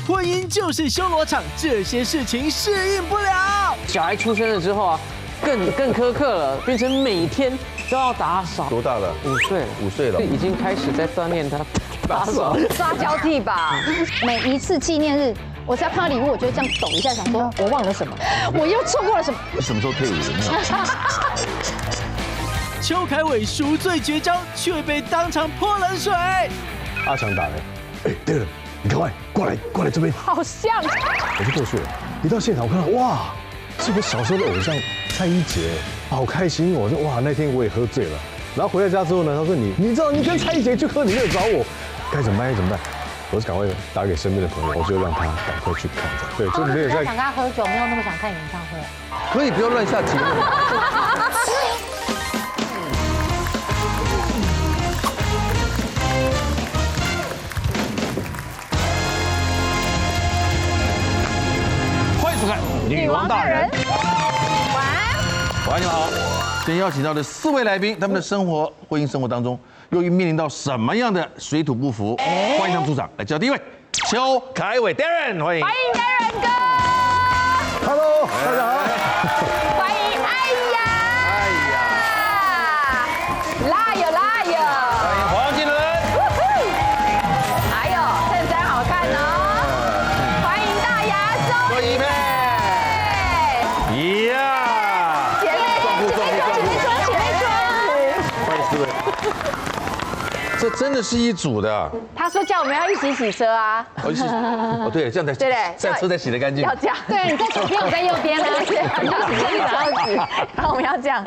婚姻就是修罗场，这些事情适应不了。小孩出生了之后啊，更苛刻了，变成每天都要打扫。多大了5岁了？5岁了，已经开始在锻炼他打扫。刷交替吧。每一次纪念日，我只要看到礼物，我就会这样抖一下，想说我忘了什么，我又错过了什么。你什么时候退伍的？邱凯伟赎罪绝招，却被当场泼冷水。阿强打来，对了，你赶快过来这边。好像。我就过去了，一到现场我看到，哇，是我小时候的偶像蔡依杰，好开心！我说哇，那天我也喝醉了。然后回到家之后呢，他说你知道你跟蔡依杰去喝，你没有找我，该怎么办？我就赶快打给身边的朋友，我就让他赶快去看。对，就没有在想跟他喝酒，没有那么想看演唱会。可以不要乱下结论。欢迎收看《女王大人》。晚安，你们好。今天邀请到的4位来宾，他们的婚姻生活当中，又面临到什么样的水土不服？欢迎他们出场。来，介绍第一位，邱凯伟 Darren， 欢迎。欢迎 Darren 哥。Hello， 大家好。欢迎拉友。欢迎黄金伦。还有衬衫好看哦。欢迎大牙周一佩。姐妹装。欢迎4位。这真的是一组的。他说叫我们要一起洗车啊。对，这样才这样车才洗得干净。要这样。对，你在左边，我在右边啊。你就洗这里，然后我们要这样。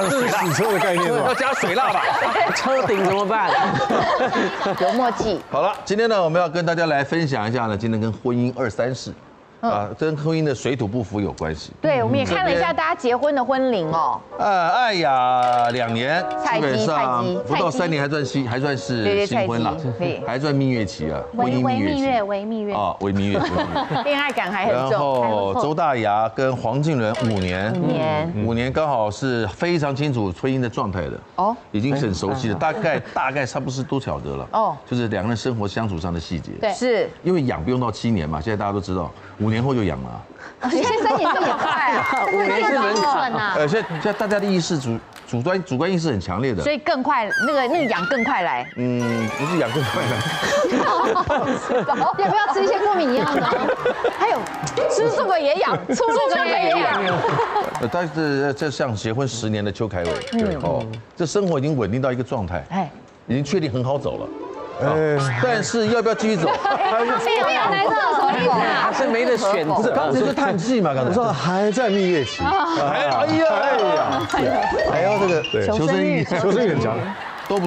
这是洗车的概念要加水蜡吧？车顶怎么办？有默契。好了，今天呢，我们要跟大家来分享一下呢，今天跟婚姻2、3事。跟婚姻的水土不服有关系。对，我们也看了一下大家结婚的婚龄哦。爱雅2年，基本上不到3年还算是新婚了，还算蜜月期啊，婚姻蜜月期。微蜜月啊，微蜜月期。恋爱感还很重。然后周大牙跟黄靖伦5年，5年刚好是非常清楚婚姻的状态的哦，已经很熟悉了，大概差不多都晓得了哦，就是2个人生活相处上的细节。对，是因为养不用到7年嘛，现在大家都知道，5年后就养了。现在3年就也快啊，5年是门槛啊。现在大家的意识主观意识很强烈的，所以更快，那个养更快来。不是养更快来。要不要吃一些过敏药呢？还有吃这个也养，出这个也养。但是这像结婚10年的邱凯伟，这生活已经稳定到一个状态，已经确定很好走了。但是要不要继续走？他没有来这什么意思啊？他是没得选择，刚才就叹气嘛，刚才我说还在蜜月期，还要这个求生欲很强，都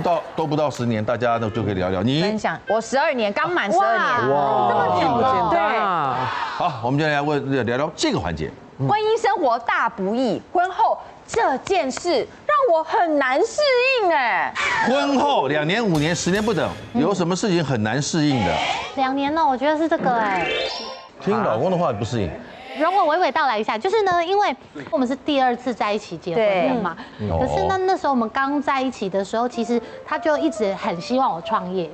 不到10年，大家就可以聊聊。你分享，我12年，刚满12年，哇，这么久了，对。好，我们就来聊聊这个环节。婚姻生活大不易，婚后这件事让我很难适应哎。婚后2年、5年、10年不等，有什么事情很难适应的？2年呢，我觉得是这个哎。听老公的话不适应。容我娓娓道来一下，就是呢，因为我们是第2次在一起结婚的嘛，可是那时候我们刚在一起的时候，其实他就一直很希望我创业。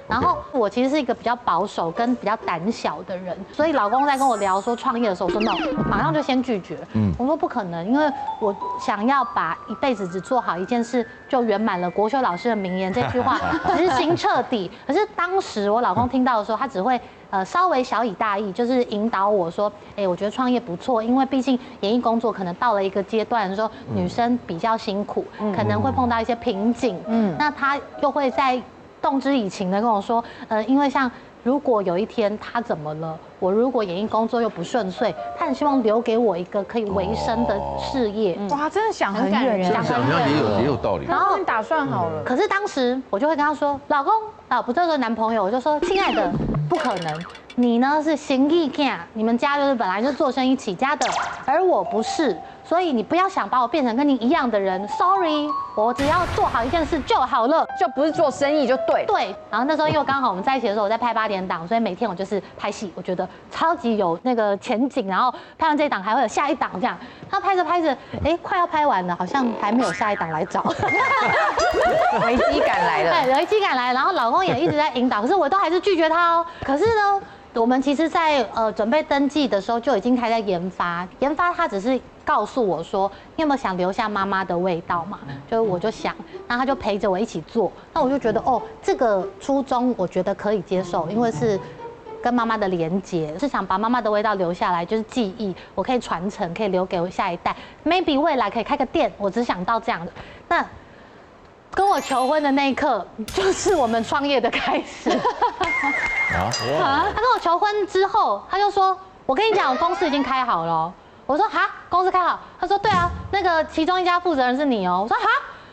然后我其实是一个比较保守跟比较胆小的人，所以老公在跟我聊说创业的时候，我说 no， 马上就先拒绝。我说不可能，因为我想要把一辈子只做好一件事就圆满了。国修老师的名言这句话执行彻底。可是当时我老公听到的时候，他只会稍微小以大义，就是引导我说，我觉得创业不错，因为毕竟演艺工作可能到了一个阶段的时候，女生比较辛苦，可能会碰到一些瓶颈。那他又会在动之以情的跟我说，因为像如果有一天他怎么了，我如果演艺工作又不顺遂，他很希望留给我一个可以维生的事业。哇，真的想很远，想也有道理。然后你打算好了，可是当时我就会跟他说，老公啊，不是说男朋友，我就说，亲爱的，不可能。你呢是行义囝，你们家就是本来就做生意起家的，而我不是，所以你不要想把我变成跟你一样的人 ，sorry， 我只要做好一件事就好了，就不是做生意就对。对，然后那时候因为刚好我们在一起的时候，我在拍8点档，所以每天我就是拍戏，我觉得超级有那个前景，然后拍完这一档还会有下一档这样。他拍着拍着，哎，快要拍完了，好像还没有下一档来找，危机感来了。对，危机感来，然后老公也一直在引导，可是我都还是拒绝他哦。可是呢，我们其实在准备登记的时候就已经开始研发，他只是告诉我说，你有没有想留下妈妈的味道嘛？就是我就想，那他就陪着我一起做，那我就觉得哦，这个初衷我觉得可以接受，因为是跟妈妈的连结，是想把妈妈的味道留下来，就是记忆，我可以传承，可以留给我下一代。maybe 未来可以开个店，我只想到这样的。那跟我求婚的那一刻，就是我们创业的开始。他跟我求婚之后，他就说：“我跟你讲，我公司已经开好了哦。”我说：“哈，公司开好？”他说：“对啊，那个其中一家负责人是你哦。”我说：“哈。”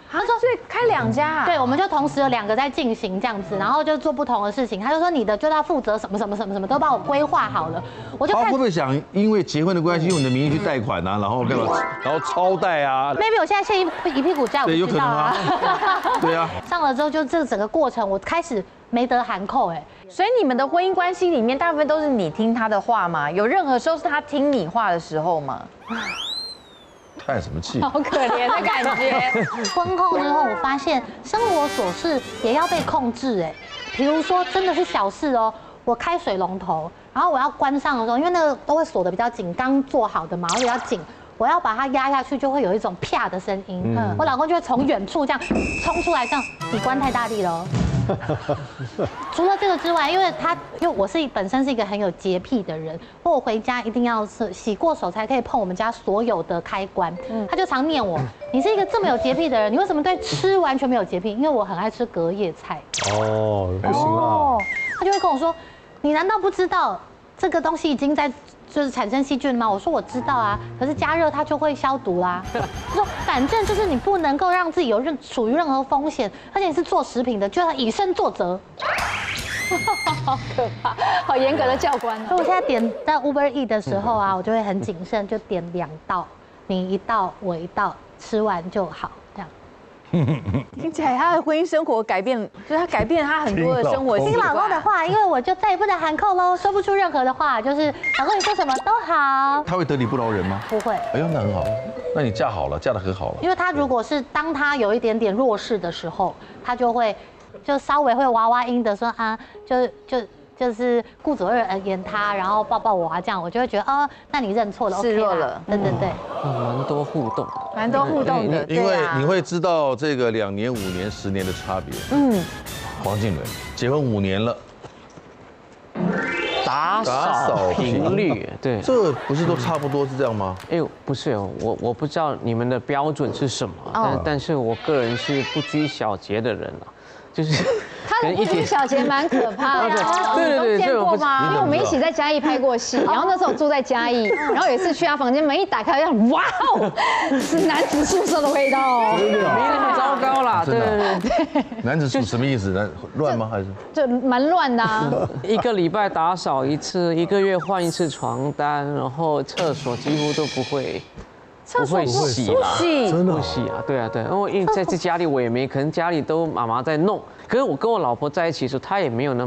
他说：“所以开2家啊？”对，我们就同时有2个在进行这样子，然后就做不同的事情。他就说：“你的就要负责什么什么什么什么，都帮我规划好了。”我就他会不会想因为结婚的关系用你的名义去贷款啊，然后干嘛，然后超贷啊？ maybe 我现在欠一屁股债，我不知道啊。对啊。上了之后，就这整个过程，我开始没得含扣哎。所以你们的婚姻关系里面，大部分都是你听他的话吗？有任何时候是他听你话的时候吗？叹什么气？好可怜的感觉。婚后之后，我发现生活琐事也要被控制哎。比如说，真的是小事哦，我开水龙头，然后我要关上的时候，因为那个都会锁得比较紧，刚做好的嘛，比较紧。我要把它压下去，就会有一种啪的声音。我老公就会从远处这样冲出来，这样你关太大力了。除了这个之外，因为我本身是一个很有洁癖的人，我回家一定要是洗过手才可以碰我们家所有的开关。他就常念我，你是一个这么有洁癖的人，你为什么对吃完全没有洁癖？因为我很爱吃隔夜菜。哦，不行啊。他就会跟我说，你难道不知道这个东西已经在就是产生细菌吗？我说我知道啊，可是加热它就会消毒啦。他说反正就是你不能够让自己处于任何风险，而且你是做食品的，就要以身作则。好可怕，好严格的教官。所以我现在点在 Uber E 的时候啊，我就会很谨慎，就点2道，你1道，我1道，吃完就好，这样。听起来他的婚姻生活改变，就是他改变他很多的生活习惯。听老公的话，因为我就再也不能含扣喽，说不出任何的话，就是老公你说什么都好。他会得理不饶人吗？不会。哎呦，那很好，那你嫁好了，嫁得很好了。因为他如果是当他有一点点弱势的时候，他就会就稍微会娃娃音的说啊，就是顾左右而言他，然后抱抱我啊，这样我就会觉得哦，那你认错了，示弱了。对对对，蛮多互动，蛮多互动的。因为你会知道这个2年、5年、10年的差别。黄靖伦结婚5年了，打扫频率，对，这不是都差不多是这样吗？哎呦，不是哦，我不知道你们的标准是什么，但是我个人是不拘小节的人了，就是。他的不拘小节蛮可怕的，对，你都见过吗？因为我们一起在嘉义拍过戏，然后那时候住在嘉义，然后有一次去他房间，门一打开，哇哦，是男子宿舍的味道哦，没那么糟糕啦，对。男子宿什么意思？乱吗？还是？就蛮乱的啊。1个礼拜打扫1次，1个月换1次床单，然后厕所几乎都不会洗啦，真的不洗啊，对啊，因为在这家里我也没，可能家里都妈妈在弄，可是我跟我老婆在一起的时候，她也没有那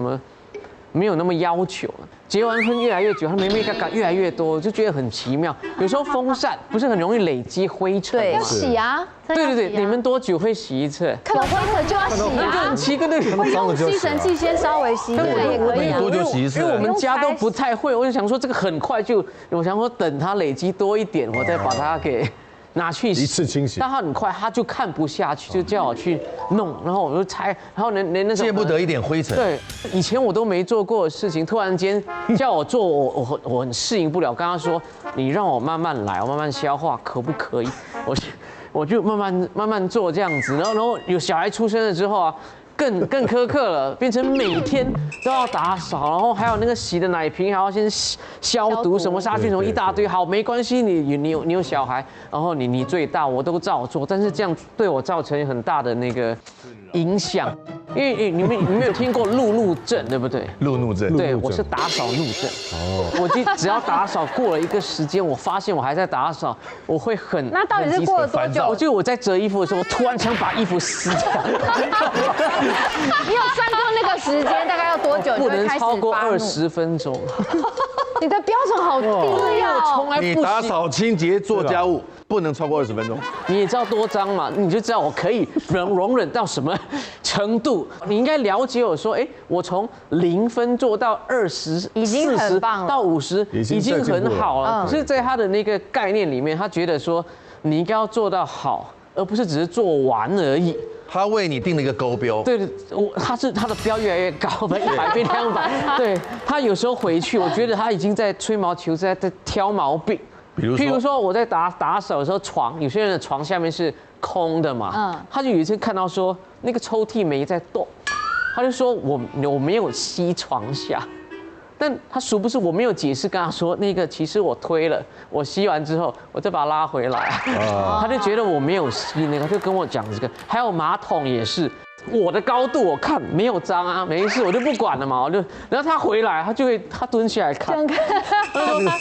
么要求。结完婚越来越久，她妹嘎嘎越来越多，就觉得很奇妙。有时候风扇不是很容易累积灰尘吗？要洗啊。对，你们多久会洗1次？有灰尘就要洗啊。很奇怪，对，脏了就要洗。吸尘器先稍微洗，对也可以啊。多久洗1次？因为我们家都不太会，我就想说这个很快就，我想说等它累积多一点，我再把它给。拿去洗一次清洗，但他很快他就看不下去，就叫我去弄，然后我就猜，然后连那种见不得一点灰尘。对，以前我都没做过的事情，突然间叫我做，我很适应不了。跟他说，你让我慢慢来，我慢慢消化，可不可以？我就慢慢做这样子，然后有小孩出生了之后啊。更苛刻了，变成每天都要打扫，然后还有那个洗的奶瓶还要先消毒，什么杀菌什么一大堆。好，没关系，你有小孩，然后你最大，我都照做，但是这样对我造成很大的那个影响。因为你们有听过路怒症，对不对？路怒症。对，我是打扫怒症。哦，我就只要打扫过了一个时间，我发现我还在打扫，我会很那到底是过了多久？我就我在折衣服的时候，我突然想把衣服撕掉。你有算过那个时间大概要多久？不能超过20分钟。你的标准好低哦！从来你打扫、清洁、做家务不能超过20分钟。你也知道多脏嘛，你就知道我可以容忍到什么程度。你应该了解我说，我从0分做到20、已经很棒了，到50，已经很好了。可是，在他的那个概念里面，他觉得说你应该要做到好，而不是只是做完而已。他为你定了一个高标，对，他的标越来越高，100变200。对，他有时候回去，我觉得他已经在吹毛求疵，在挑毛病。譬如说我在打扫的时候，有些人的床下面是空的嘛，他就有一次看到说那个抽屉没在动，他就说我没有吸床下。但他殊不知我没有解释，跟他说那个其实我推了，我吸完之后我再把它拉回来，他就觉得我没有吸那个，就跟我讲这个。还有马桶也是，我的高度我看没有脏啊，没事我就不管了嘛，然后他回来他蹲下来看，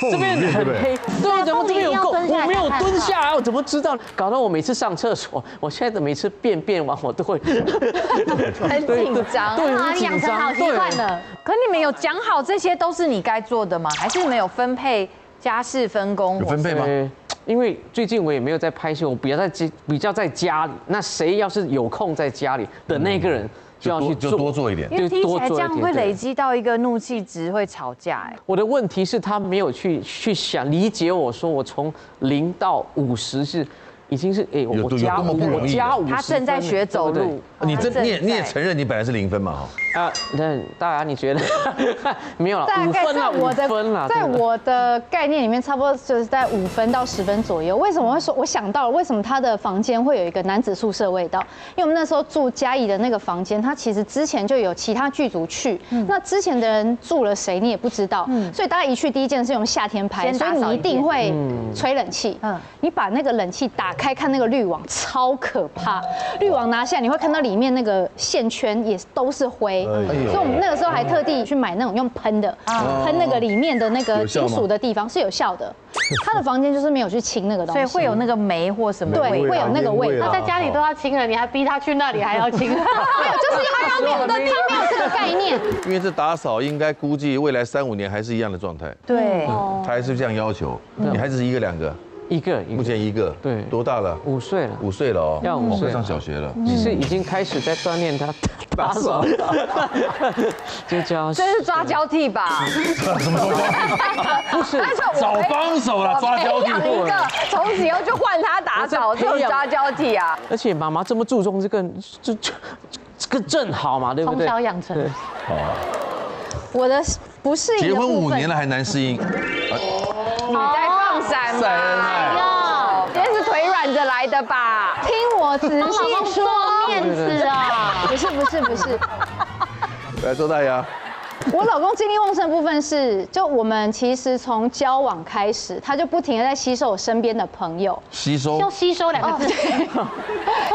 这边很黑，对，怎么这边有够？我没有蹲下来，我怎么知道？搞到我每次上厕所，我现在每次便完我都会很紧张，对，很紧张，好习惯了。可你们有讲好这些都是你该做的吗？还是你们有分配家事分工？有分配吗？因为最近我也没有在拍戏，我比较在家里。那谁要是有空在家里的那个人，就要去做，就多做一点。因为听起来这样会累积到一个怒气值，会吵架。我的问题是，他没有去想理解我说，我从0到50是。已经是我加50，他正在学走路。你也承认你本来是0分嘛？那大家你觉得没有了？5分了，5分了。在我的概念里面，差不多就是在5分到10分左右。为什么会说？我想到了为什么他的房间会有一个男子宿舍味道？因为我们那时候住嘉义的那个房间，他其实之前就有其他剧组去，那之前的人住了谁你也不知道，所以大家一去第一件事用夏天拍，所以你一定会吹冷气。你把那个冷气打开看那个滤网，超可怕。滤网拿下来，你会看到里面那个线圈也都是灰，所以我们那个时候还特地去买那种用喷的，喷那个里面的那个金属的地方是有效的。他的房间就是没有去清那个东西，所以会有那个霉或什么，对，会有那个味道。他在家里都要清了，你还逼他去那里还要清？没有，就是他没有这个概念。因为这打扫应该估计未来3、5年还是一样的状态。对，他还是这样要求。你孩子是1个2个？一个，目前1个。对，多大了？5岁了。5岁了哦，要5岁，上小学了。其实已经开始在锻炼他打扫，就教。这是抓交替吧？什么抓交替？不是找帮手了，抓交替。一个，从此以后就换他打扫，这种抓交替啊。而且妈妈这么注重这个正好嘛，对不对？从小养成。我的不适应。结婚5年了还难适应。你在放闪吗？晒恩爱。今天是腿软着来的吧？听我仔细说，面子啊！不是。来，周大牙。我老公精力旺盛的部分是，就我们其实从交往开始，他就不停的在吸收我身边的朋友。吸收？用吸收2个字。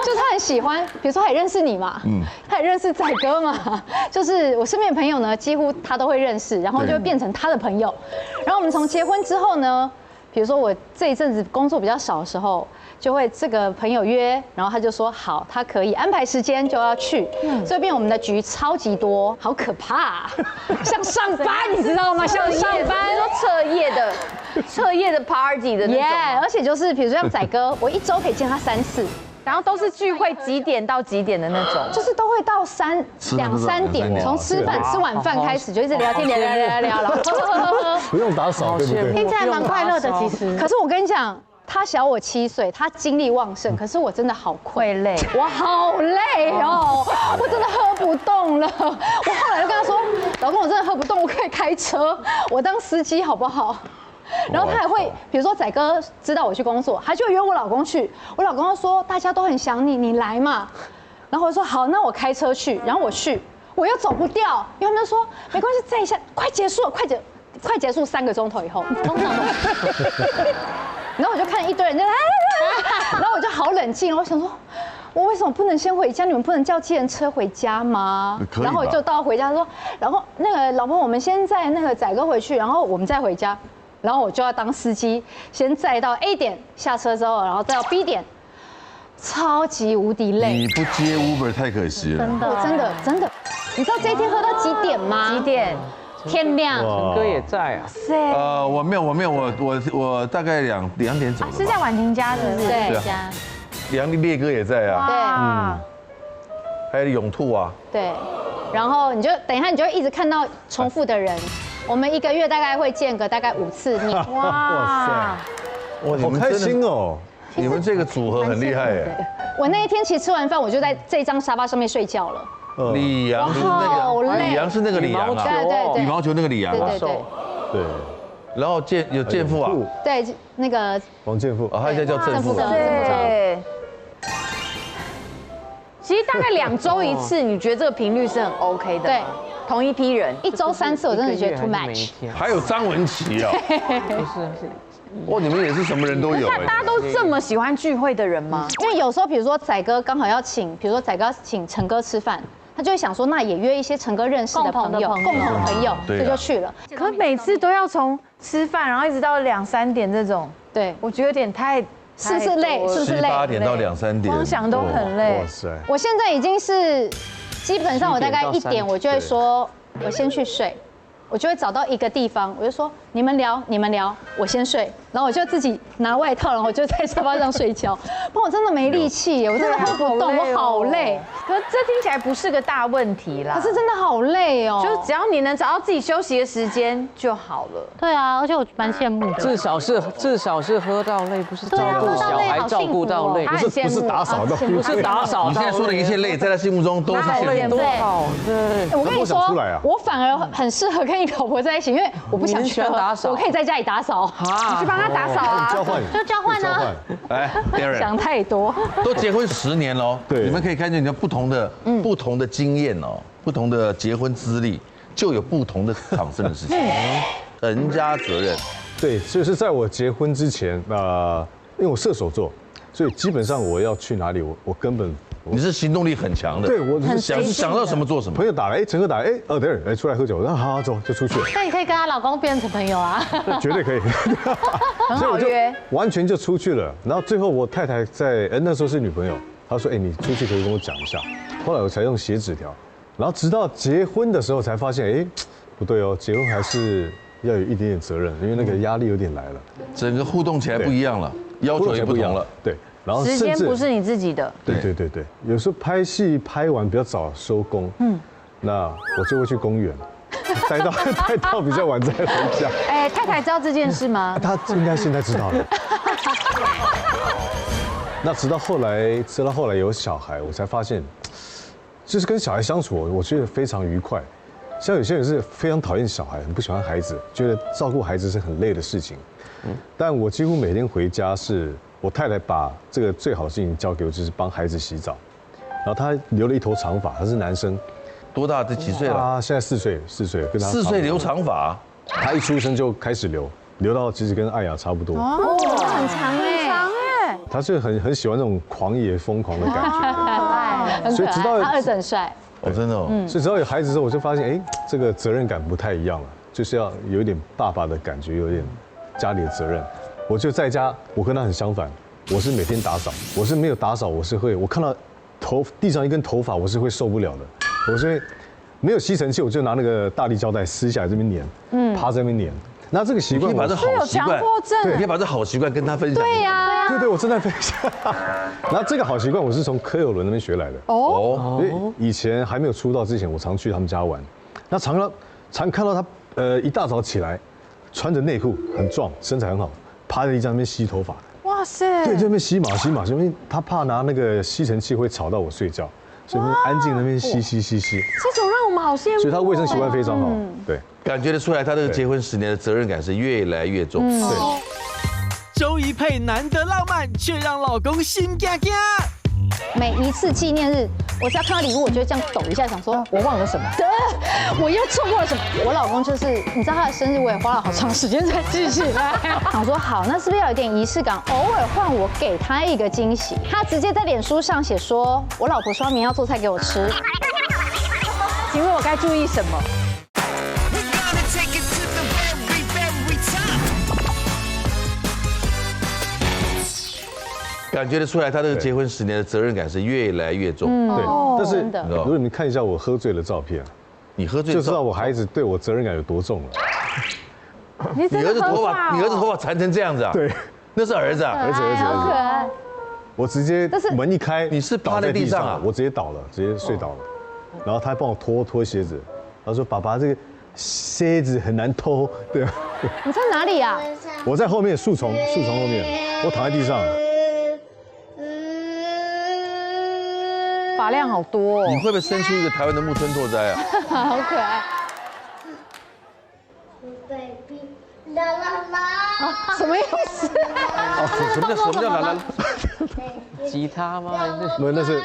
就他很喜欢，比如说他也认识你嘛，他也认识仔哥嘛，就是我身边的朋友呢，几乎他都会认识，然后就会变成他的朋友。然后我们从结婚之后呢，比如说我这一阵子工作比较少的时候，就会这个朋友约，然后他就说好，他可以安排时间就要去，所以变我们的局超级多，好可怕，像上班你知道吗？像上班彻夜的 party 的那种，而且就是比如说像仔哥，我1周可以见他3次。然后都是聚会几点到几点的那种，就是都会到2、3点，从吃完饭开始就一直聊天，聊，然后喝。不用打扫，对不对？听起来蛮快乐的，其实。可是我跟你讲，他小我7岁，他精力旺盛，可是我真的好困，会累，我好累哦，我真的喝不动了。我后来就跟他说，老公，我真的喝不动，我可以开车，我当司机好不好？然后他还会，比如说仔哥知道我去工作，他就约我老公去。我老公就说大家都很想你，你来嘛。然后我说好，那我开车去。然后我去，我又走不掉，因为他们说没关系，再一下，快结束了，快结束3个钟头以后，通常都。然后我就看一堆人在，然后我就好冷静，我想说。我为什么不能先回家？你们不能叫计程车回家吗？可以吧然后我就到回家说，然后那个老婆，我们先载那个载哥回去，然后我们再回家。然后我就要当司机，先载到 A 点，下车之后，然后再到 B 点，超级无敌累。你不接 Uber 太可惜了。真的，你知道这一天喝到几点吗？几点？天亮。陈哥也在啊。我没有，我大概2点走的吧。是在婉婷家，是不是？对家梁烈哥也在啊，对，还有永兔啊。对，然后你就等一下，你就会一直看到重复的人。我们1个月大概会见个大概5次面。哇，哇，好开心哦！你们这个组合很厉害耶。我那一天其实吃完饭，我就在这张沙发上面睡觉了。李阳是那好累个，李阳是那个李阳啊，对羽毛球那个李阳啊。对，然后有健父啊，对，那个王健富，他现在叫正父。对。其实大概2周1次，你觉得这个频率是很 OK 的？对，同一批人1周3次，我真的觉得 too much。还有张文琪哦，是。哇，你们也是什么人都有哎。大家都这么喜欢聚会的人吗？因为有时候，比如说仔哥刚好要请，比如说仔哥要请陈哥吃饭，他就会想说，那也约一些陈哥认识的朋友，共同朋友，对，这就去了。可每次都要从吃饭，然后一直到2、3点这种，对，我觉得有点太是不是累？是不是累？7、8点到2、3点，光想都很累。哇塞！我现在已经是基本上我大概1点，我就会说，我先去睡。我就会找到一个地方，我就说你们聊，我先睡，然后我就自己拿外套，然后我就在沙发上睡觉。不然我真的没力气耶，我真的喝不动，我好累。可是这听起来不是个大问题啦，可是真的好累哦。就是只要你能找到自己休息的时间就好了。对啊，而且我蛮羡慕的。至少是喝到累，不是照顾小孩照顾到累，不是打扫到，不是打扫。你现在说的一切累，在他心目中都是羡慕。好，对。我跟你说，我反而很适合跟你老婆在一起，因为我不想去打扫，我可以在家里打扫。你去帮他打扫啊，就交换啊。来 ，Darren， 想太多。都结婚10年了，对，你们可以看见你的不同的经验哦，不同的结婚资历，就有不同的产生的事情。成家责任，对，就是在我结婚之前，因为我射手座，所以基本上我要去哪里，我根本。你是行动力很强的，对我想到什么做什么。朋友打来，陈哥打来，Darren，出来喝酒，那好走就出去了。那你可以跟她老公变成朋友啊，绝对可以，所以我就完全就出去了。然后最后我太太在那时候是女朋友，她说你出去可以跟我讲一下。后来我才用写纸条，然后直到结婚的时候才发现，不对哦，结婚还是要有一点点责任，因为那个压力有点来了，整个互动起来不一样了，要求也不同了，对。然后时间不是你自己的，对，有时候拍戏拍完比较早收工，那我就会去公园，待到比较晚再回家。太太知道这件事吗？她应该现在知道了。那直到后来有小孩，我才发现，就是跟小孩相处，我觉得非常愉快。像有些人是非常讨厌小孩，很不喜欢孩子，觉得照顾孩子是很累的事情。但我几乎每天回家是。我太太把这个最好的事情交给我，就是帮孩子洗澡。然后他留了一头长发，他是男生，多大？这几岁了？他现在4岁，跟他4岁留长发，他一出生就开始留到其实跟艾雅差不多。哦，很长哎，他是很喜欢那种狂野疯狂的感觉，所以直到他儿子很帅。真的哦。所以直到有孩子之后，我就发现，这个责任感不太一样了，就是要有一点爸爸的感觉，有点家里的责任。我就在家，我跟他很相反，我是每天打扫，我是没有打扫，我看到地上一根头发，我是会受不了的，我是会没有吸尘器，我就拿那个大力胶带撕下来这边粘，趴在那边粘。那这个习惯，你可以把这好习惯，对，你可以把这好习惯跟他分享。对呀，对，我正在分享。然后这个好习惯我是从柯有伦那边学来的。因为以前还没有出道之前，我常去他们家玩，那常看到他一大早起来，穿着内裤很壮，身材很好。趴在地上那边吸头发，哇塞！对，这边吸毛，因为他怕拿那个吸尘器会吵到我睡觉，所以安静那边吸。这种让我们好羡慕。所以他卫生习惯非常好，对，感觉得出来，他这个结婚10年的责任感是越来越重。对。周一佩难得浪漫，却让老公心惊惊。每一次纪念日，我只要看到礼物，我就会这样抖一下，想说我忘了什么，我又错过了什么。我老公就是，你知道他的生日，我也花了好长时间才记起来。想说好，那是不是要有点仪式感？偶尔换我给他一个惊喜。他直接在脸书上写说，我老婆说明要做菜给我吃。请问我该注意什么？感觉得出来，他这个结婚10年的责任感是越来越重。对，但是真的如果你看一下我喝醉的照片，你喝醉就知道我孩子对我责任感有多重了。你你儿子头发，你儿子头发缠成这样子啊？对，那是儿子啊。儿子。好可爱。我直接门一开，你是趴在地上啊？我直接倒了，直接睡倒了。然后他还帮我脱鞋子，他说：“爸爸，这个靴子很难脱。”对啊。你在哪里啊？我在后面树丛后面，我躺在地上。发量好多哦。你会不会生出一个台湾的木村拓哉啊？好可爱。什么意思？什么叫啦啦？吉他吗？还是？没有，那是。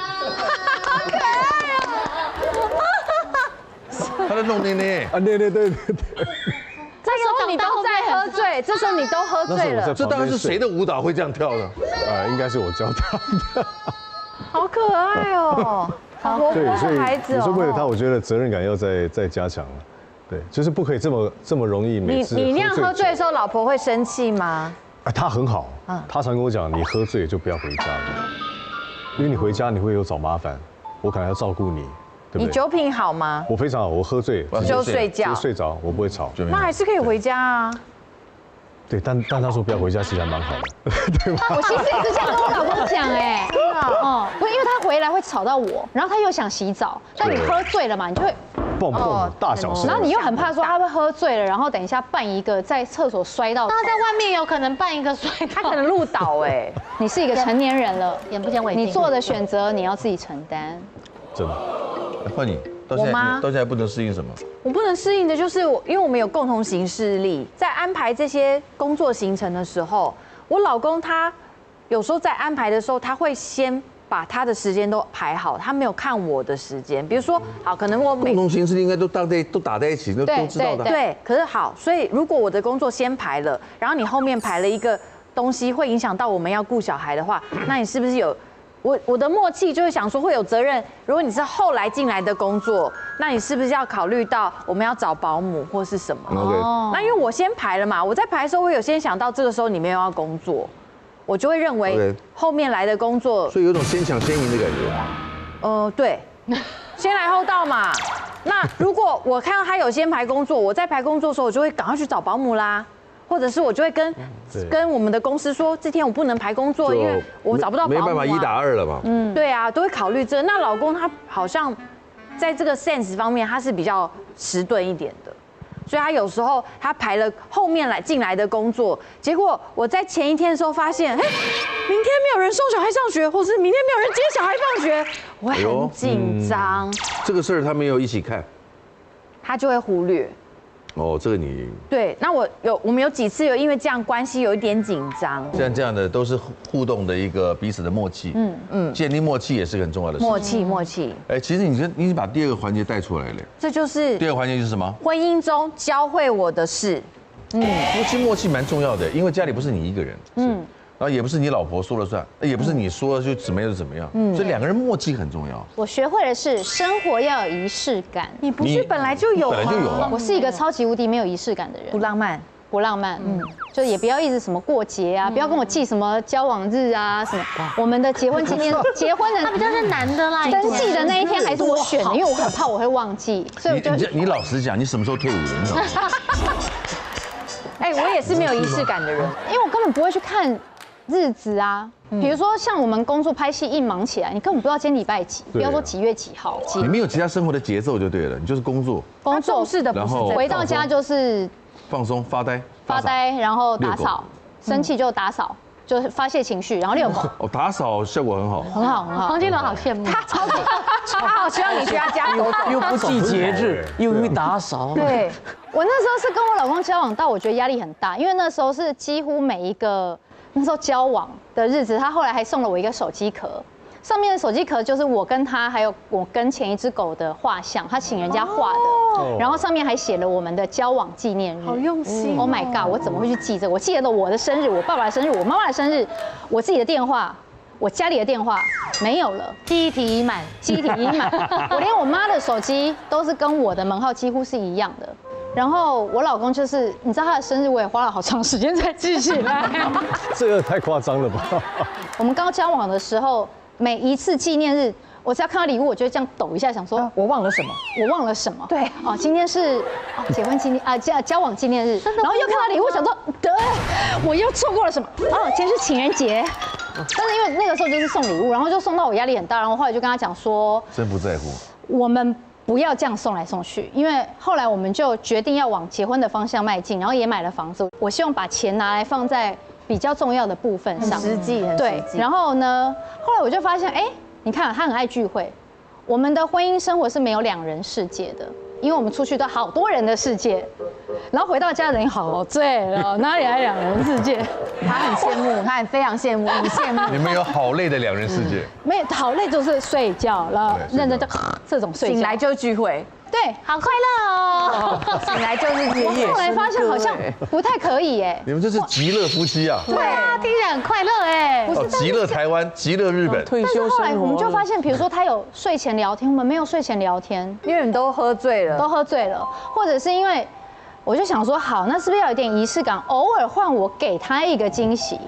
他在弄捏捏啊，对。这时候你都在喝醉，这时候你都喝醉了，这当然是谁的舞蹈会这样跳的？应该是我教他的。好可爱哦，好活泼对，所以的孩子也是为了他，哦。我觉得责任感要再加强了。对，就是不可以这么容易每次。你那样喝醉的时候，老婆会生气吗？他很好，他常跟我讲，你喝醉就不要回家了，因为你回家你会有找麻烦，我可能要照顾你，对不对？你酒品好吗？我非常好，我喝醉就睡觉，睡着，我不会吵。那还是可以回家啊。对，但他说不要回家，其实还蛮好的，对吧？我其实也是这样跟我老公讲，哎，不，因为他回来会吵到我，然后他又想洗澡，但你喝醉了嘛，你就会。蹦大小声，然后你又很怕说他会喝醉了，然后等一下办一个在厕所摔到，他在外面有可能办一个摔倒，他可能路倒哎。你是一个成年人了，眼不见为净，你做的选择你要自己承担。真的。换你，到现在不能适应什么？我不能适应的就是因为我们有共同行事历，在安排这些工作行程的时候，我老公他有时候在安排的时候，他会先把他的时间都排好，他没有看我的时间。比如说，好，可能我共同形式应该都打在一起，都知道的。对，可是好，所以如果我的工作先排了，然后你后面排了一个东西，会影响到我们要顾小孩的话，那你是不是有我的默契就会想说会有责任？如果你是后来进来的工作，那你是不是要考虑到我们要找保姆或是什么？那因为我先排了嘛，我在排的时候，我有先想到这个时候你们又要工作。我就会认为后面来的工作，所以有种先抢先赢的感觉。对，先来后到嘛。那如果我看到他有先排工作，我在排工作的时候，我就会赶快去找保姆啦，或者是我就会跟我们的公司说，这天我不能排工作，因为我找不到保姆。没办法1打2了嘛。对啊，都会考虑这。那老公他好像在这个 sense 方面，他是比较迟钝一点的。所以他有时候他排了后面进来的工作，结果我在前一天的时候发现，明天没有人送小孩上学，或是明天没有人接小孩放学，我会很紧张。这个事儿他没有一起看，他就会忽略。这个你对，那我们有几次有因为这样关系有一点紧张。像这样的都是互动的一个彼此的默契，建立默契也是很重要的事。默契。其实你把第2个环节带出来了，这就是第2个环节就是什么？婚姻中教会我的事。夫妻默契蛮重要的，因为家里不是你一个人，然后也不是你老婆说了算，也不是你说了就怎么样就怎么样，所以2个人默契很重要。我学会的是生活要有仪式感。你不是本来就有吗？本来就有啊。我是一个超级无敌没有仪式感的人，不浪漫，就也不要一直什么过节啊，不要跟我记什么交往日啊什么。我们的结婚纪念，结婚的那比较是男的啦，登记的那一天还是我选的，因为我很怕我会忘记，所以我就你老实讲，你什么时候退伍的？你知道吗？我也是没有仪式感的人，因为我根本不会去看日子啊。比如说像我们工作拍戏一忙起来，你根本不知道今天礼拜几，不要说几月几号。你没有其他生活的节奏就对了，你就是工作是的，然后回到家就是放松发呆，然后打扫，生气就打扫，就是发泄情绪，然后遛狗。打扫效果很好，很好。黄金龙好羡慕，他好希望你去他家走走，又不记节日，又会打扫。对，我那时候是跟我老公交往到，我觉得压力很大，因为那时候是几乎每一个那时候交往的日子，他后来还送了我一个手机壳。上面的手机壳就是我跟他还有我跟前一只狗的画像，他请人家画的，然后上面还写了我们的交往纪念日。好用心。Oh my god！ 我怎么会去记这个？我记得我的生日、我爸爸的生日、我妈妈的生日、我自己的电话。我家里的电话没有了，记忆体已满，记忆体已满。我连我妈的手机都是跟我的门号几乎是一样的。然后我老公就是，你知道他的生日，我也花了好长时间才记起来。这个太夸张了吧？我们刚交往的时候，每一次纪念日，我只要看到礼物，我就会这样抖一下，想说我忘了什么？我忘了什么？对，哦，今天是结婚纪念交往纪念日，然后又看到礼物，想说我又错过了什么？哦，今天是情人节。但是因为那个时候就是送礼物，然后就送到我压力很大，然后后来就跟他讲说，真不在乎，我们不要这样送来送去，因为后来我们就决定要往结婚的方向迈进，然后也买了房子。我希望把钱拿来放在比较重要的部分上，实际很对。然后呢，后来我就发现，你看他很爱聚会，我们的婚姻生活是没有2人世界的，因为我们出去都好多人的世界，然后回到家人好醉了，哪里来2人世界？他很羡慕，他很非常羡慕，很羡慕。你们有好累的2人世界，没有好累就是睡觉了，认真就这种睡觉，醒来就聚会，对，好快乐哦！醒来就是夜夜。后来发现好像不太可以你们这是极乐夫妻啊！对啊，听起来很快乐哎。哦，极乐台湾，极乐日本。退但是休生活后来我们就发现，比如说他有睡前聊天，我们没有睡前聊天，因为你都喝醉了，都喝醉了，或者是因为我就想说，好，那是不是要有点仪式感？偶尔换我给他一个惊喜，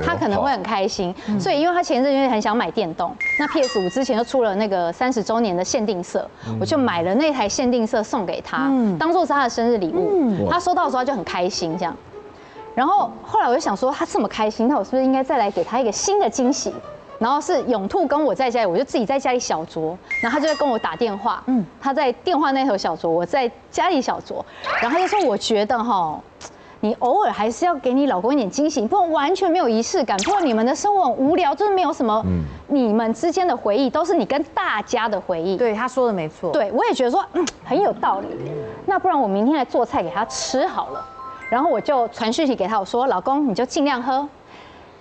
他可能会很开心。所以因为他前阵因为很想买电动，那 PS5之前就出了那个30周年的限定色，我就买了那台限定色送给他，当做是他的生日礼物。他收到的时候他就很开心这样。然后后来我就想说，他这么开心，那我是不是应该再来给他一个新的惊喜？然后是永兔跟我在家里，我就自己在家里小酌，然后他就会跟我打电话，他在电话那头小酌，我在家里小酌，然后他就说我觉得哈，你偶尔还是要给你老公一点惊喜，不然完全没有仪式感，不然你们的生活很无聊，就是没有什么你们之间的回忆，都是你跟大家的回忆。对，他说的没错。对，我也觉得说很有道理。那不然我明天来做菜给他吃好了，然后我就传讯息给他，我说老公你就尽量喝。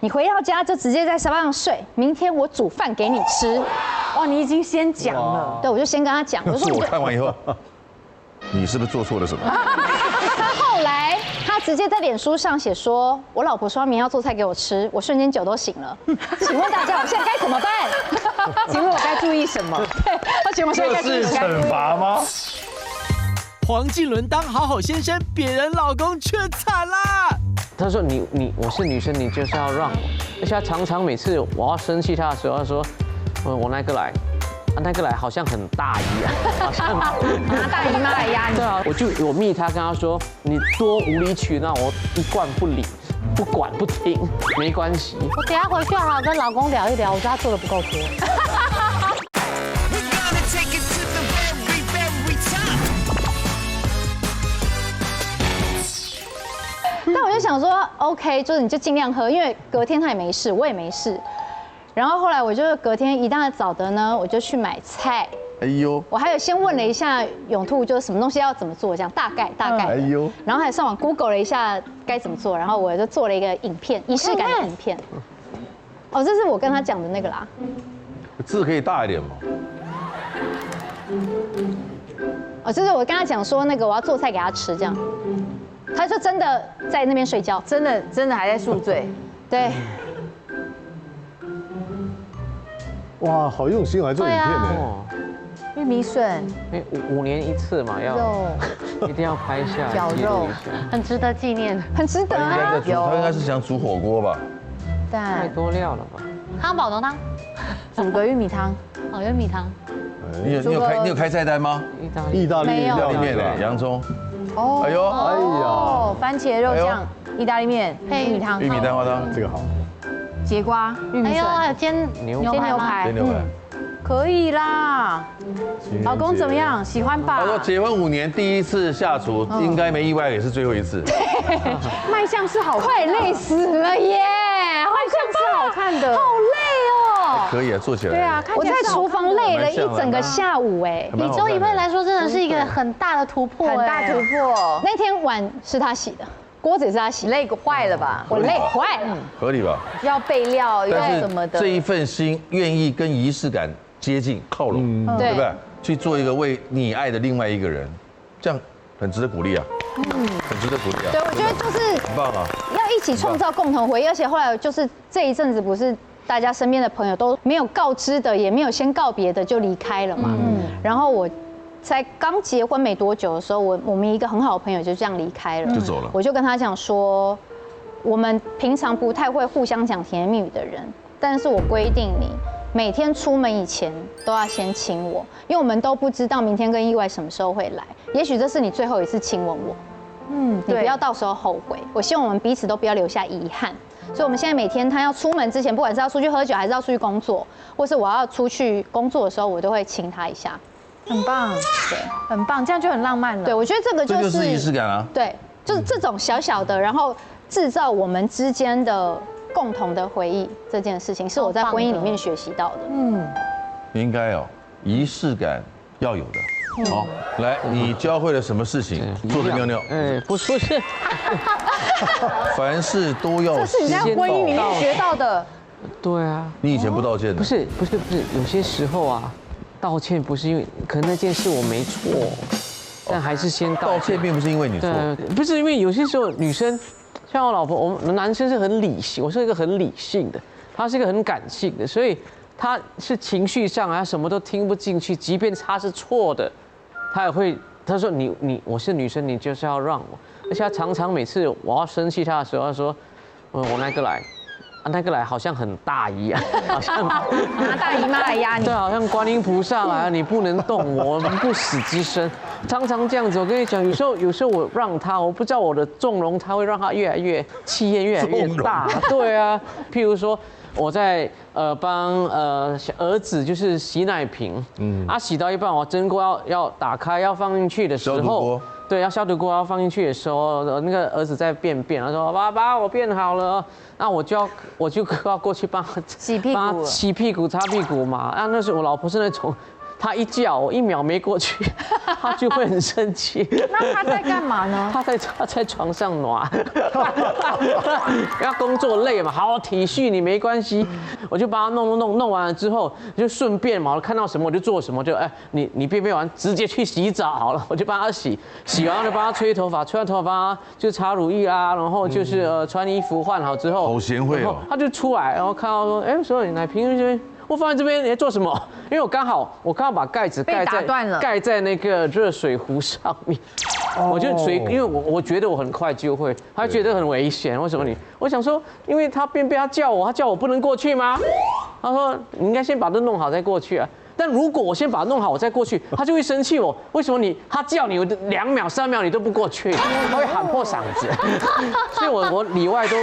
你回到家就直接在沙发上睡，明天我煮饭给你吃。哇，你已经先讲了。对，我就先跟他讲，可是我看完以后，你是不是做错了什么？他后来他直接在脸书上写说，我老婆说明天要做菜给我吃，我瞬间酒都醒了。请问大家我现在该怎么办？请问我该注意什么？对，他请问我现在该注意什么？惩罚吗？黄靖伦当好好先生，别人老公却惨啦。他说我是女生，你就是要让我，而且他常常每次我要生气他的时候，他说，我那个来，那个来好像很大姨啊，好像拿大姨妈来压你。对啊，我密他跟他说，你多无理取闹，我一贯不理，不管不听，没关系。我等下回去好好跟老公聊一聊，我觉得他做的不够多。但我就想说 ，OK， 就是你就尽量喝，因为隔天他也没事，我也没事。然后后来我就隔天一大早的呢，我就去买菜。哎呦，我还有先问了一下永兔，就是什么东西要怎么做，这样大概。哎呦，然后还上网 Google 了一下该怎么做，然后我就做了一个影片，仪式感的影片。哦，这是我跟他讲的那个啦。字可以大一点吗？哦，这是我跟他讲说那个我要做菜给他吃，这样。他就真的在那边睡觉，真的还在宿醉。对。哇，好用心，还做影片呢。玉米笋，因为5年一次嘛，一定要拍下绞肉记录一下，很值得纪念。很值得啊。他应该是想煮火锅吧？太蛋，多料了吧？康宝浓汤，煮个玉米汤。哦，玉米汤。你有开菜单吗？意大利料理面的洋葱。哦，哎呦，哎呀，番茄肉酱意大利面配玉米汤，玉米蛋花汤，这个好。节瓜、玉米还有笋、煎牛牛排吗？煎牛排。可以啦。老公怎么样？喜欢吧？他说结婚5年第一次下厨，应该没意外也是最后一次。卖相是好，快累死了耶！卖相是好看的，好累哦。可以啊，做起来。对啊，看我在起来是好厨房累了一整个下午哎。以周一佩来说，真的是一个很大的突破，很大突破。那天碗是他洗的。锅子也是他洗，累坏了吧？我累坏了。合理吧？要备料，要但什么的。是这一份心愿意跟仪式感接近靠拢，对不对？去做一个为你爱的另外一个人，这样很值得鼓励啊，很值得鼓励啊。对，我觉得就是很棒啊，要一起创造共同回忆，而且后来就是这一阵子不是大家身边的朋友都没有告知的，也没有先告别的就离开了嘛。然后我才刚结婚没多久的时候，我们一个很好的朋友就这样离开了，就走了。我就跟他讲说，我们平常不太会互相讲甜言蜜语的人，但是我规定你每天出门以前都要先亲我，因为我们都不知道明天跟意外什么时候会来，也许这是你最后一次亲吻我，你不要到时候后悔。我希望我们彼此都不要留下遗憾。所以我们现在每天他要出门之前，不管是要出去喝酒还是要出去工作，或是我要出去工作的时候，我都会亲他一下。很棒，对，很棒，这样就很浪漫了。对，我觉得这个就是仪式感啊。对，就是这种小小的，然后制造我们之间的共同的回忆，这件事情是我在婚姻里面学习到的。应该哦，仪式感要有的。好，来，你教会了什么事情？做的妞妞，不是，凡事都要这是你在婚姻里面学到的。对啊，你以前不道歉的？不是，有些时候啊，道歉不是因为可能那件事我没错，但还是先道歉，并不是因为你错，不是因为有些时候女生，像我老婆，我们男生是很理性，我是一个很理性的，他是一个很感性的，所以他是情绪上啊什么都听不进去，即便他是错的，他也会他说我是女生，你就是要让我，而且他常常每次我要生气他的时候，他说我那个来。那个来好像很大一样，好像拿大姨妈来压你。对，好像观音菩萨来，你不能动我，不死之身。常常这样子，我跟你讲，有时候我让他，我不知道我的纵容他会让他越来越气焰越来越大。对啊，譬如说我在帮儿子就是洗奶瓶，洗到一半，我蒸锅要打开要放进去的时候。对，要消毒锅要放进去的时候，那个儿子在便便，他说：“爸爸，我便好了。”那我就要过去帮他洗屁股、擦屁股嘛。那时候我老婆是那种，她一叫我1秒没过去，她就会很生气。那她在干嘛呢？她在床上暖，要工作累嘛，好体恤你没关系。我就帮她弄完了之后，就顺便嘛，我看到什么我就做什么，就你便完直接去洗澡好了，我就帮她洗完就帮她吹头发，吹完头发就擦乳液啦，然后就是穿衣服换好之后，好贤惠哦。她就出来，然后看到说，说你奶瓶这边。我放在这边，你在做什么？因为我刚好把盖子盖在那个热水壶上面，我就因为我觉得我很快就会，他觉得很危险。为什么我想说，因为他他叫我不能过去吗？他说你应该先把这弄好再过去啊。但如果我先把它弄好，我再过去，他就会生气我。为什么他叫你2秒3秒你都不过去，他会喊破嗓子。所以我里外都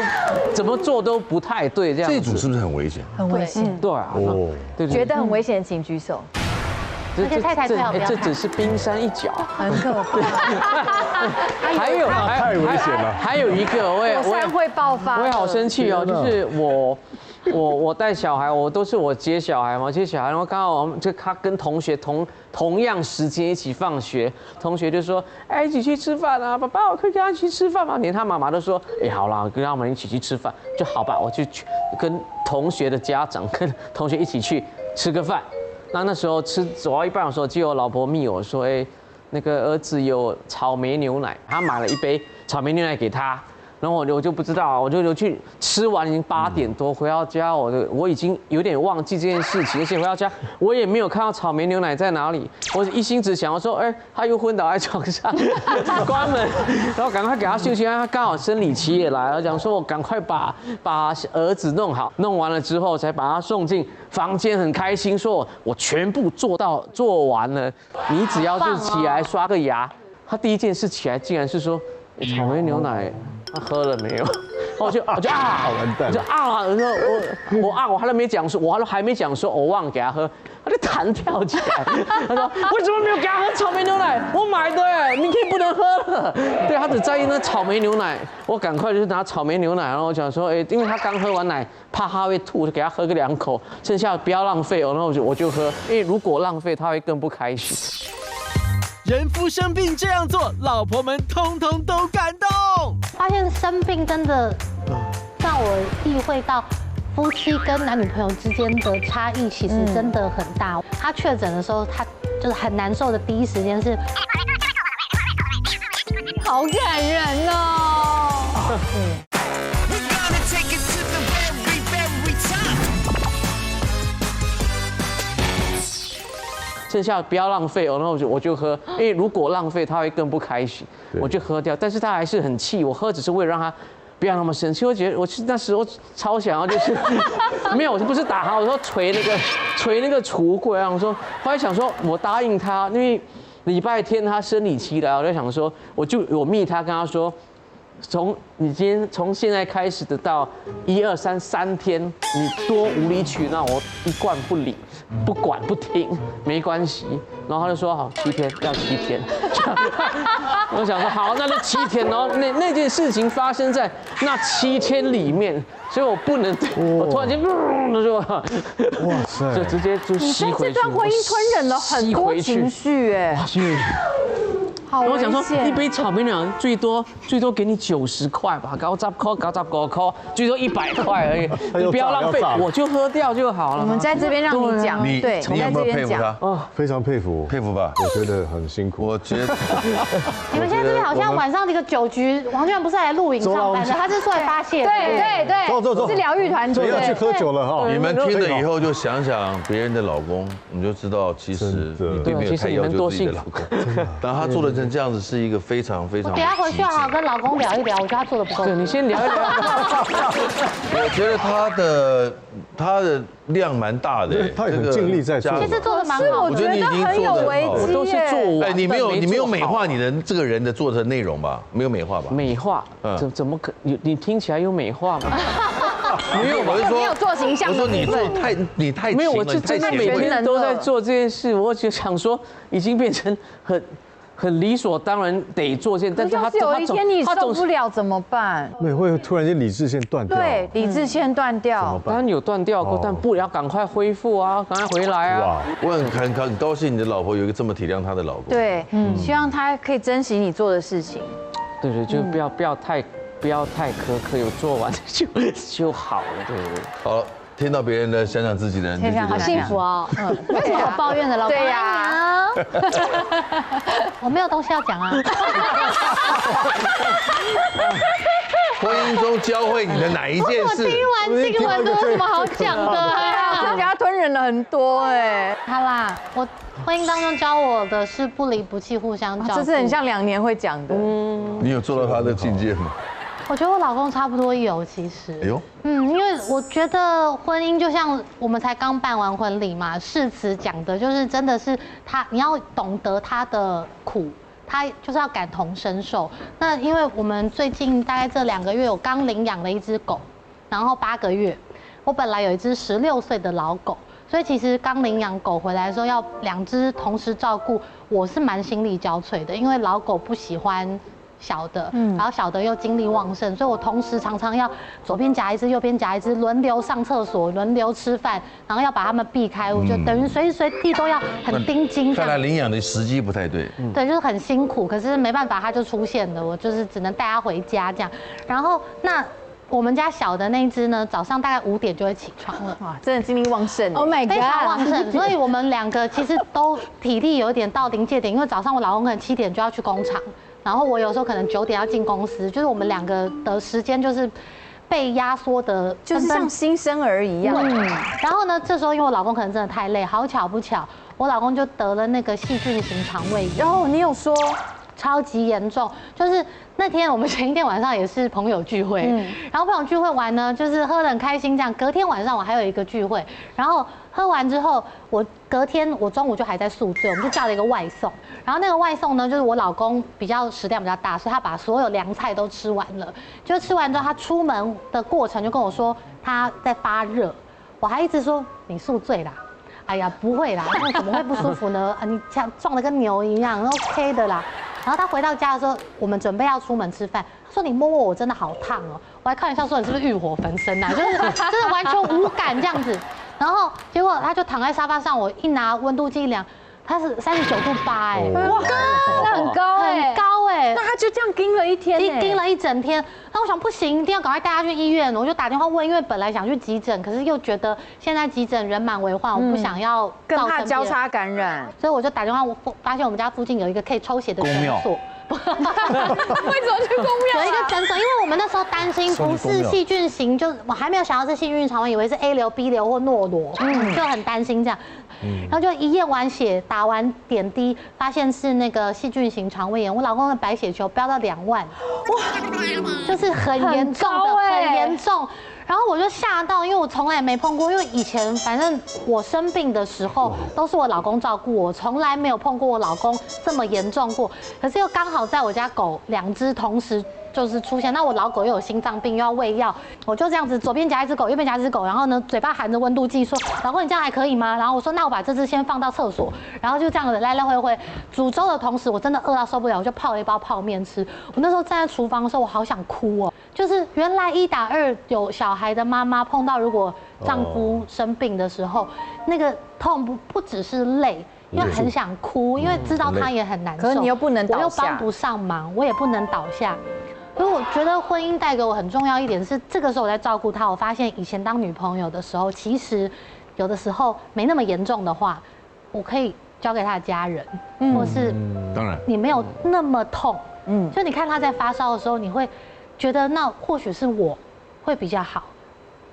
怎么做都不太对，这样。这组是不是很危险？很危险。对啊。对。觉得很危险的请举手。而且太最好不要看。这只是冰山一角。很可怕。还有太危险了。还有一个火山会爆发。我也好生气哦，就是我带小孩，我都是我接小孩嘛，接小孩，然后刚好他跟同学同样时间一起放学，同学就说，一起去吃饭啊，爸爸，我可以跟他一起吃饭吗？连他妈妈都说，好啦，跟他们一起去吃饭就好吧，我就去跟同学的家长跟同学一起去吃个饭。那时候走到一半的时候，就有老婆密我说，那个儿子有草莓牛奶，他买了一杯草莓牛奶给他。然后我就不知道，我就去吃完，已经8点多，回到家我已经有点忘记这件事情，而且回到家我也没有看到草莓牛奶在哪里，我一心只想要说，他又昏倒在床上，关门，然后赶快给他休息，他刚好生理期也来了，讲说我赶快把儿子弄好，弄完了之后才把他送进房间，很开心说我全部做完了，你只要是起来刷个牙，他第一件事起来竟然是说草莓牛奶。他喝了没有？我就完蛋！我还没讲说，我忘了给他喝，他就弹跳起来。他说为什么没有给他喝草莓牛奶？我买的明天不能喝了。对，他只在意那草莓牛奶，我赶快就是拿草莓牛奶，然后我讲说，因为他刚喝完奶，怕他会吐，就给他喝个2口，剩下不要浪费哦。然后我就喝，因为如果浪费，他会更不开心。人夫生病这样做，老婆们通通都感动。发现生病真的让我意会到。夫妻跟男女朋友之间的差异其实真的很大。他确诊的时候，他就是很难受的第一时间是，好感人哦。剩下不要浪费哦，然后我就喝，因为如果浪费他会更不开心，我就喝掉。但是他还是很气，我喝只是为了让他。不要那么生气，我觉得我那时候超想要就是没有，我不是打他，我说捶那个橱柜啊，我说后来想说我答应他，因为礼拜天他生理期来，我就想说我密他跟他说，从现在开始的到1、2、3天，你多无理取闹，我一贯不理，不管不听，没关系。然后他就说好7天，要7天。我想说好，那就7天。然后那件事情发生在那7天里面，所以我不能，我突然间那就哇塞，就直接就吸回去。你在这段婚姻吞忍了很多情绪哎。好，我想说一杯草莓奶最多给你90块吧，搞10块，搞15块，最多100块而已。你不要浪费，我就喝掉就好了。我们在这边让你讲，对，你有没有佩服他？哦，非常佩服，佩服吧？我觉得很辛苦。我觉得你们现在这边好像晚上这个酒局，王俊然不是来录影上班的，他是出来发泄的。对，走，是疗愈团队。要去喝酒了哈。你们听了以后就想想别人的老公，你就知道其实你对没有太要求自己的老公。但他做的成这样子，是一个非常。我等下回去好好跟老公聊一聊，我觉得他做的不够。对，你先聊一聊。我觉得他的量蛮大的，他也很尽力在做。其实做的蛮好，我觉得你已经很有危机，我都是做完。你没有美化你的这个人的做的内容吧？没有美化吧？美化？怎么可？你听起来有美化吗？没有，没有做形象。我说你太没有，我是真的每天都在做这件事，我就想说已经变成很理所当然得做件，但是他有一天你受不了怎么办？对，会突然间理智线断掉。对，理智线断掉。当然有断掉过，但不要赶快恢复啊，赶快回来啊！我很高兴你的老婆有一个这么体谅她的老公。对，希望她可以珍惜你做的事情。对，就不要太苛刻，有做完就好了，对。好了。听到别人的，想想自己的人，好幸福哦。没什么好抱怨的，老公。对呀，我没有东西要讲啊。婚姻中教会你的哪一件事？我听完新闻都有什么好讲的？真的，他吞忍了很多哎。好啦，我婚姻当中教我的是不离不弃，互相照顾。这是很像2年会讲的。你有做到他的境界吗？我觉得我老公差不多有，其实。哎呦。因为我觉得婚姻就像我们才刚办完婚礼嘛，誓词讲的就是真的是你要懂得他的苦，他就是要感同身受。那因为我们最近大概这2个月，我刚领养了一只狗，然后8个月，我本来有一只16岁的老狗，所以其实刚领养狗回来的时候要2只同时照顾，我是蛮心力交瘁的，因为老狗不喜欢小的，然后小的又精力旺盛，所以我同时常常要左边夹一只，右边夹一只，轮流上厕所，轮流吃饭，然后要把它们避开，我就等于随时随地都要很盯紧。看来领养的时机不太对。对，就是很辛苦，可是没办法，它就出现了，我就是只能带它回家这样。然后那我们家小的那一只呢，早上大概5点就会起床了，哇，真的精力旺盛 ，Oh my god， 非常旺盛。所以我们2个其实都体力有点到临界点，因为早上我老公可能7点就要去工厂。然后我有时候可能9点要进公司，就是我们2个的时间就是被压缩的，就是像新生儿一样。然后呢，这时候因为我老公可能真的太累，好巧不巧，我老公就得了那个细菌型肠胃炎。然后你有说超级严重，就是那天我们前一天晚上也是朋友聚会，然后朋友聚会完呢，就是喝得很开心这样。隔天晚上我还有一个聚会，然后喝完之后，隔天我中午就还在宿醉，我们就叫了一个外送。然后那个外送呢，就是我老公食量比较大，所以他把所有凉菜都吃完了。就吃完之后，他出门的过程就跟我说他在发热，我还一直说你宿醉啦。哎呀，不会啦，那怎么会不舒服呢？你像壮得跟牛一样 ，OK 的啦。然后他回到家的时候，我们准备要出门吃饭，他说：“你摸我真的好烫哦。”我还开玩笑说：“你是不是欲火焚身啊？”就是真的完全无感这样子。然后结果他就躺在沙发上，我一拿温度计一量，他是39.8哎，哇，那很高哎，很高哎，那他就这样盯了一天，盯了一整天。那我想不行，一定要赶快带他去医院。我就打电话问，因为本来想去急诊，可是又觉得现在急诊人满为患，我不想要更怕交叉感染，所以我就打电话，我发现我们家附近有一个可以抽血的诊所。为什么去公庙？有一个诊所，因为我们那时候担心不是细菌型，就我还没有想到是细菌肠胃，以为是 A 流、B 流或诺罗，就很担心这样。然后就一验完血，打完点滴，发现是那个细菌型肠胃炎。我老公的白血球飙到2万，哇，就是很严重的，很严重。然后我就吓到，因为我从来也没碰过，因为以前反正我生病的时候都是我老公照顾我，从来没有碰过我老公这么严重过。可是又刚好在我家狗2只同时就是出现，那我老狗又有心脏病，又要喂药，我就这样子左边夹一只狗，右边夹一只狗，然后呢嘴巴含着温度计说：“老公，你这样还可以吗？”然后我说：“那我把这只先放到厕所。”然后就这样子来来回回煮粥的同时，我真的饿到受不了，我就泡了一包泡面吃。我那时候站在厨房的时候，我好想哭哦。就是原来1打2有小孩的妈妈碰到如果丈夫生病的时候，那个痛不只是累。因为很想哭，因为知道他也很难受，可是你又不能倒下，我又帮不上忙，我也不能倒下。所以我觉得婚姻带给我很重要一点是，这个时候我在照顾他，我发现以前当女朋友的时候，其实有的时候没那么严重的话，我可以交给他的家人，或是当然你没有那么痛，就你看他在发烧的时候，你会觉得那或许是我会比较好，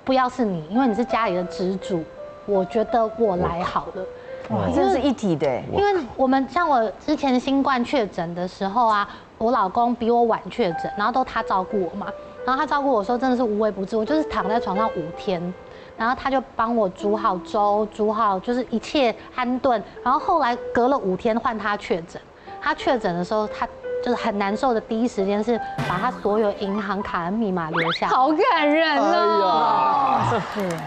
不要是你，因为你是家里的支柱，我觉得我来好了。哇，真是一体的。因为我们像我之前新冠确诊的时候啊，我老公比我晚确诊，然后都他照顾我嘛，然后他照顾我说真的是无微不至，我就是躺在床上5天，然后他就帮我煮好粥，煮好就是一切安顿，然后后来隔了5天换他确诊，他确诊的时候他就是很难受的第一时间是把他所有银行卡的密码留下，好感人哦。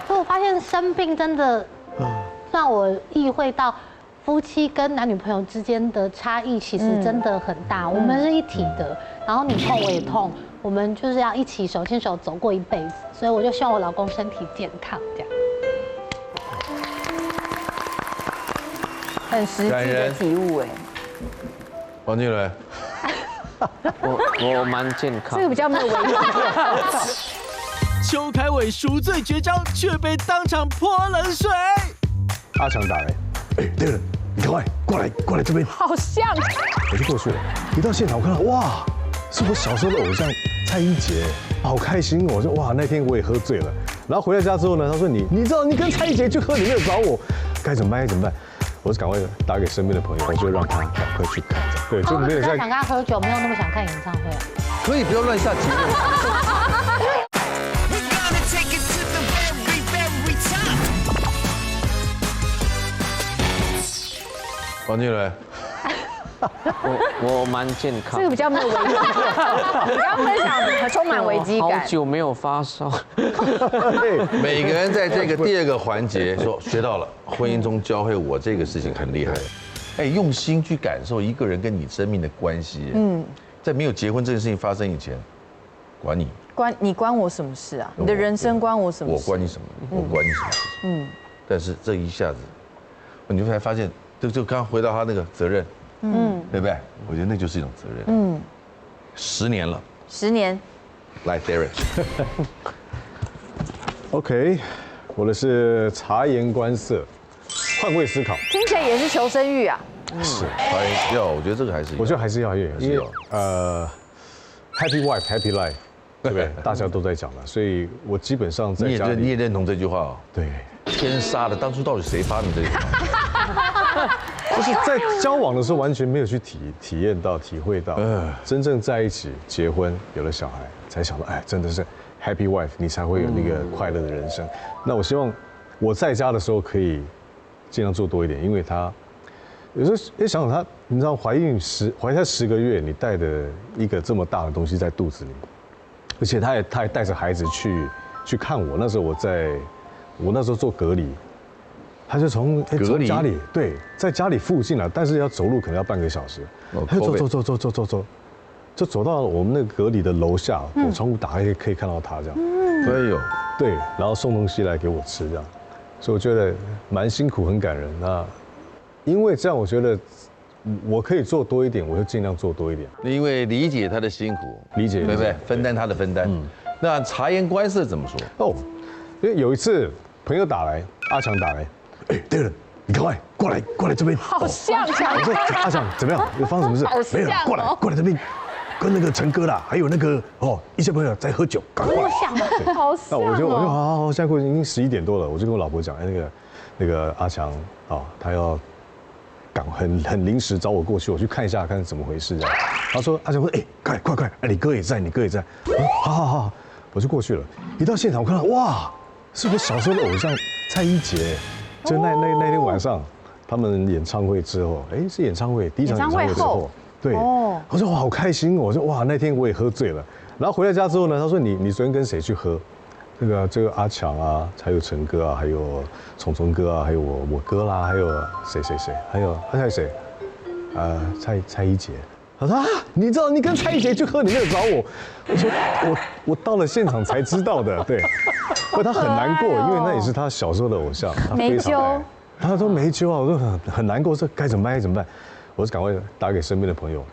所以我发现生病真的。让我意会到，夫妻跟男女朋友之间的差异其实真的很大。我们是一体的，然后你痛我也痛，我们就是要一起手牵手走过一辈子。所以我就希望我老公身体健康，这样。很实际的体悟哎。王静伦，我蛮健康。这个比较没有危险。邱凯伟赎罪绝招，却被当场泼冷水。阿强打来，哎，那个人，你赶快过来这边。好像。我就过去了，一到现场我看到，哇，是我小时候的偶像蔡依杰，好开心哦！我说哇，那天我也喝醉了。然后回到家之后呢，他说你知道你跟蔡依杰去喝，你没有找我，该怎么办？我就赶快打给身边的朋友，我就让他赶快去看。对，就没有在想跟他喝酒，没有那么想看演唱会啊。可以不要乱下结论。王静伦，我蛮健康。这个比较没有危险。你刚刚分享充满危机感。好久没有发烧。每个人在这个第2个环节说学到了，婚姻中教会我这个事情很厉害。哎，用心去感受一个人跟你生命的关系。在没有结婚这件事情发生以前，管你关我什么事啊？你的人生关我什么事？我关你什么？我管你什么事？但是这一下子，你就才发现。就刚回到他那个责任，对不对？我觉得那就是一种责任。10年了，10年。来 ，Derek。OK， 我的是察言观色，换位思考。听起来也是求生欲啊。是，还要，我觉得这个还是，我觉得还是要，因为Happy wife, happy life， 对不对？大家都在讲了，所以我基本上在家里你也认同这句话哦？对。天杀的，当初到底谁发明这句话？就是在交往的时候完全没有去体验到、体会到，真正在一起、结婚、有了小孩，才想到，哎，真的是 happy wife， 你才会有那个快乐的人生。那我希望我在家的时候可以尽量做多一点，因为他有时候想想他，你知道怀胎10个月，你带的一个这么大的东西在肚子里，而且他还带着孩子去看我。那时候我那时候做隔离。他就从家里在家里附近了，但是要走路可能要半个小时。他就走，就走到我们那个隔离的楼下，我窗户打开可以看到他这样。哎呦，对，然后送东西来给我吃这样，所以我觉得蛮辛苦，很感人。那因为这样我觉得我可以做多一点，我就尽量做多一点。因为理解他的辛苦，理解对不对？分担他的分担。那察言观色怎么说？哦，因为有一次朋友打来，阿强打来，哎，对了，你赶快过来这边。好像我说阿强怎么样？有发生什么事？没有，过来这边，跟那个陈哥啦，还有那个一些朋友在喝酒，赶快。好像那我就好，现在已经11点多了，我就跟我老婆讲，哎，那个阿强他要很临时找我过去，我去看一下，看怎么回事这样。他说阿强说，哎，快，哎，你哥也在。我说好，我就过去了。一到现场，我看到哇，是我小时候的偶像蔡依杰，就那天晚上他们演唱会之后，哎，是演唱会第一场演唱会之后，对，我说哇好开心哦，我说哇那天我也喝醉了。然后回到家之后呢，他说你昨天跟谁去喝？这个阿强啊，还有陈哥啊，还有虫哥啊，还有我哥啦，还有谁，还有谁？蔡依杰。他说啊，你知道你跟蔡依杰去喝，你没有找我？我说我到了现场才知道的，对。不过他很难过，因为那也是他小时候的偶像，他非常爱。他说没揪啊，我说很难过，说该怎么办？我是赶快打给身边的朋友，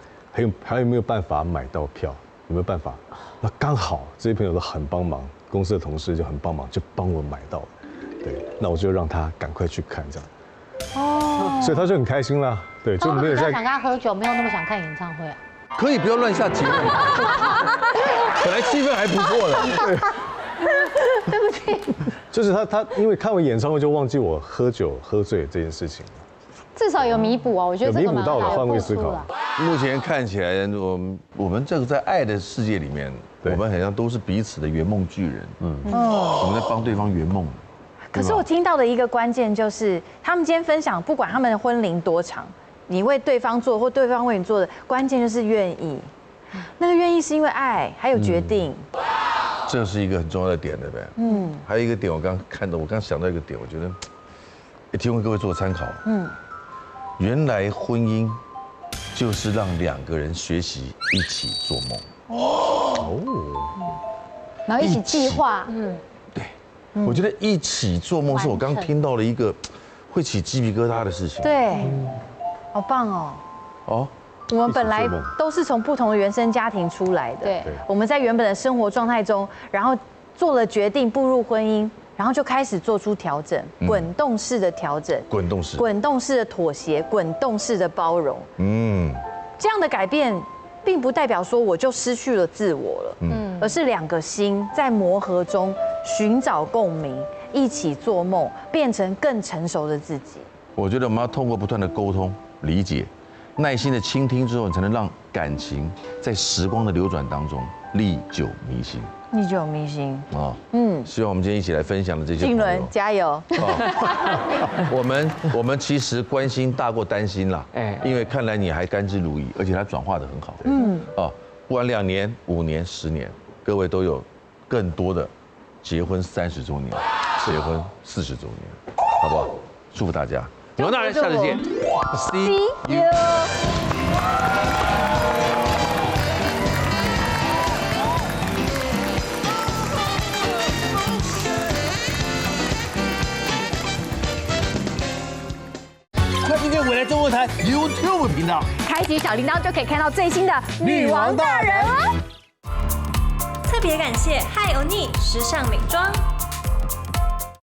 还有没有办法买到票？有没有办法？那刚好这些朋友都很帮忙。公司的同事就很帮忙，就帮我买到了，对，那我就让他赶快去看这样，所以他就很开心啦，对，就没有在想跟他喝酒，没有那么想看演唱会啊。可以不要乱下结论，本来气氛还不错的，对不起，就是他因为看完演唱会就忘记我喝酒喝醉这件事情了，至少有弥补啊，我觉得这个蛮好的，换位思考。目前看起来，我们这个在爱的世界里面，我们好像都是彼此的圆梦巨人，我们在帮对方圆梦。可是我听到的一个关键就是，他们今天分享，不管他们的婚龄多长，你为对方做或对方为你做的，关键就是愿意。那个愿意是因为爱，还有决定。这是一个很重要的点，对不对？还有一个点，我刚想到一个点，我觉得也提供各位做参考。原来婚姻就是让2个人学习一起做梦。然后一起计划。对，我觉得一起做梦是我刚听到了一个会起鸡皮疙瘩的事情。对，好棒哦。我们本来都是从不同的原生家庭出来的，对，我们在原本的生活状态中，然后做了决定步入婚姻。然后就开始做出调整，滚动式的调整，滚动式的妥协，滚动式的包容。这样的改变，并不代表说我就失去了自我了，而是2个心在磨合中寻找共鸣，一起做梦，变成更成熟的自己。我觉得我们要通过不断的沟通、理解、耐心的倾听之后，你才能让感情在时光的流转当中历久弥新。历久弥新啊，希望我们今天一起来分享的这些静伦加油！我们其实关心大过担心啦，因为看来你还甘之如饴，而且他转化得很好，不管2年、5年、10年，各位都有更多的结婚30周年，结婚40周年，好不好？祝福大家，罗大人，下次见 ，See you。快订阅未来中文台 YouTube 频道，开启小铃铛就可以看到最新的女王大人哦。特别感谢嗨欧尼时尚美妆。